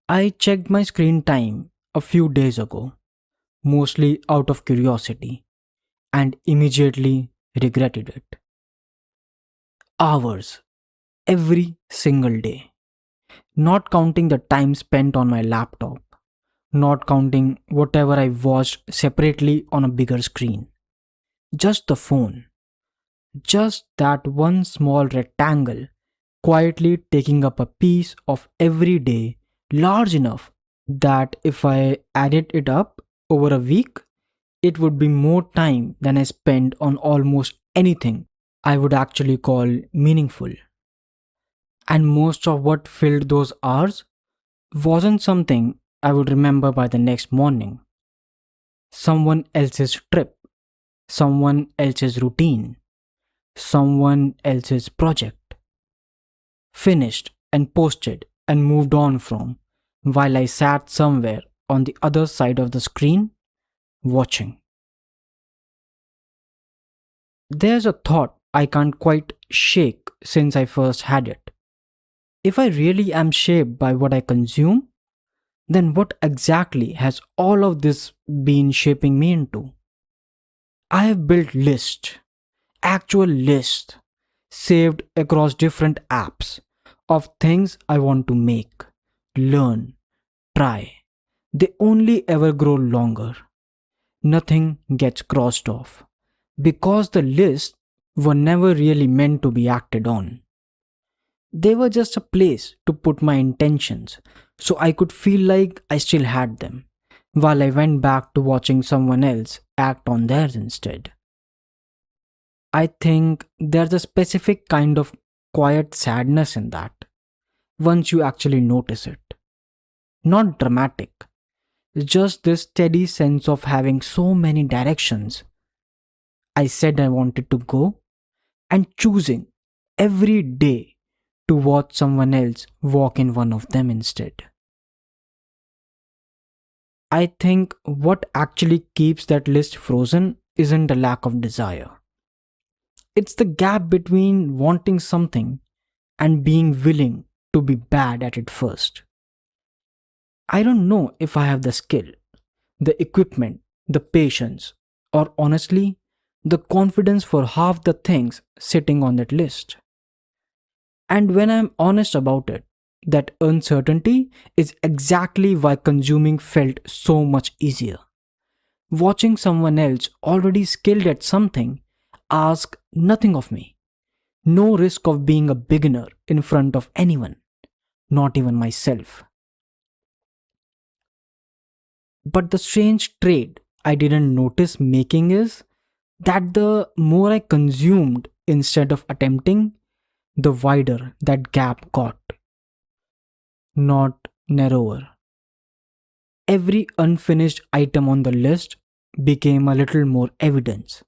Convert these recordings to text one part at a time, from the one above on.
I checked my screen time a few days ago, mostly out of curiosity, and immediately regretted it. Hours every single day, not counting the time spent on my laptop, not counting whatever I watched separately on a bigger screen. Just the phone, just that one small rectangle quietly taking up a piece of every day large enough that if I added it up over a week, it would be more time than I spend on almost anything I would actually call meaningful. And most of what filled those hours wasn't something I would remember by the next morning. Someone else's trip, someone else's routine, someone else's project. Finished and posted and moved on from while I sat somewhere on the other side of the screen watching. There's a thought I can't quite shake since I first had it. If I really am shaped by what I consume, then what exactly has all of this been shaping me into? I have built lists, actual lists, saved across different apps of things I want to make, learn, try. They only ever grow longer. Nothing gets crossed off because the lists were never really meant to be acted on. They were just a place to put my intentions so I could feel like I still had them while I went back to watching someone else act on theirs instead. I think there's a specific kind of quiet sadness in that once you actually notice it. Not dramatic, just this steady sense of having so many directions I said I wanted to go and choosing every day to watch someone else walk in one of them instead. I think what actually keeps that list frozen isn't the lack of desire. It's the gap between wanting something and being willing to be bad at it first. I don't know if I have the skill, the equipment, the patience, or honestly, the confidence for half the things sitting on that list. And when I'm honest about it, that uncertainty is exactly why consuming felt so much easier. Watching someone else already skilled at something ask nothing of me. No risk of being a beginner in front of anyone, not even myself. But the strange trade I didn't notice making is that the more I consumed instead of attempting, the wider that gap got, not narrower. Every unfinished item on the list became a little more evidence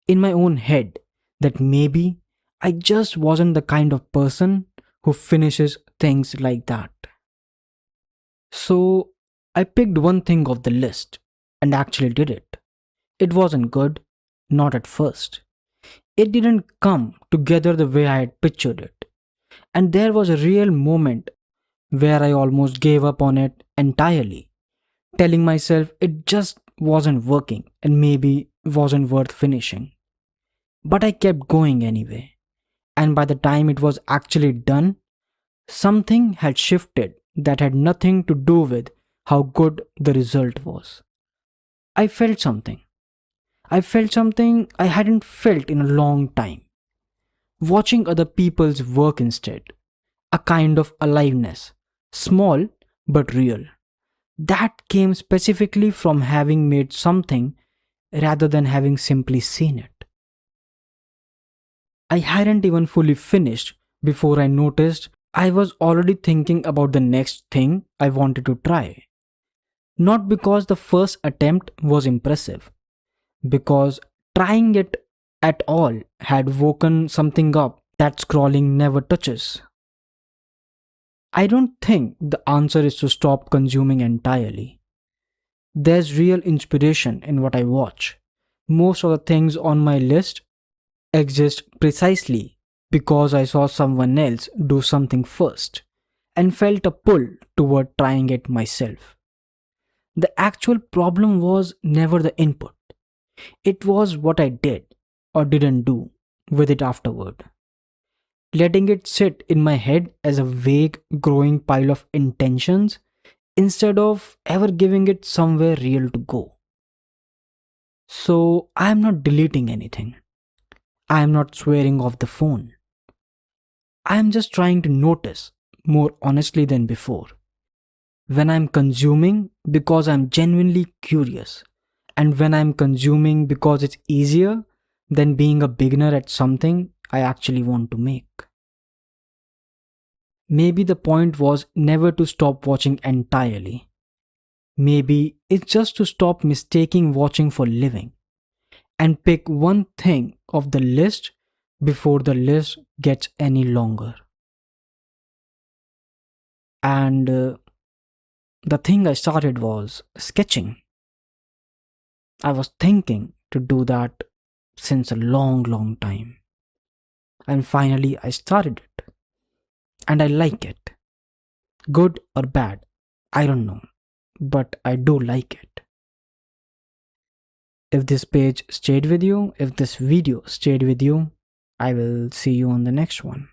in my own head that maybe I just wasn't the kind of person who finishes things like that. So I picked one thing off the list and actually did it. It wasn't good, not at first. It didn't come together the way I had pictured it. And there was a real moment where I almost gave up on it entirely, telling myself it just wasn't working and maybe wasn't worth finishing. But I kept going anyway. And by the time it was actually done, something had shifted that had nothing to do with how good the result was. I felt something. I felt something I hadn't felt in a long time. Watching other people's work instead. A kind of aliveness. Small but real. That came specifically from having made something rather than having simply seen it. I hadn't even fully finished before I noticed I was already thinking about the next thing I wanted to try. Not because the first attempt was impressive, because trying it at all had woken something up that scrolling never touches. I don't think the answer is to stop consuming entirely. There's real inspiration in what I watch. Most of the things on my list exist precisely because I saw someone else do something first, and felt a pull toward trying it myself. The actual problem was never the input, it was what I did or didn't do with it afterward. Letting it sit in my head as a vague, growing pile of intentions instead of ever giving it somewhere real to go. So I am not deleting anything. I am not swearing off the phone. I am just trying to notice more honestly than before when I'm consuming because I'm genuinely curious, and when I'm consuming because it's easier than being a beginner at something I actually want to make. Maybe the point was never to stop watching entirely. Maybe it's just to stop mistaking watching for living and pick one thing off the list before the list gets any longer. And the thing I started was sketching. I was thinking to do that since a long, long time. And finally, I started it. And I like it. Good or bad, I don't know. But I do like it. If this page stayed with you, if this video stayed with you, I will see you on the next one.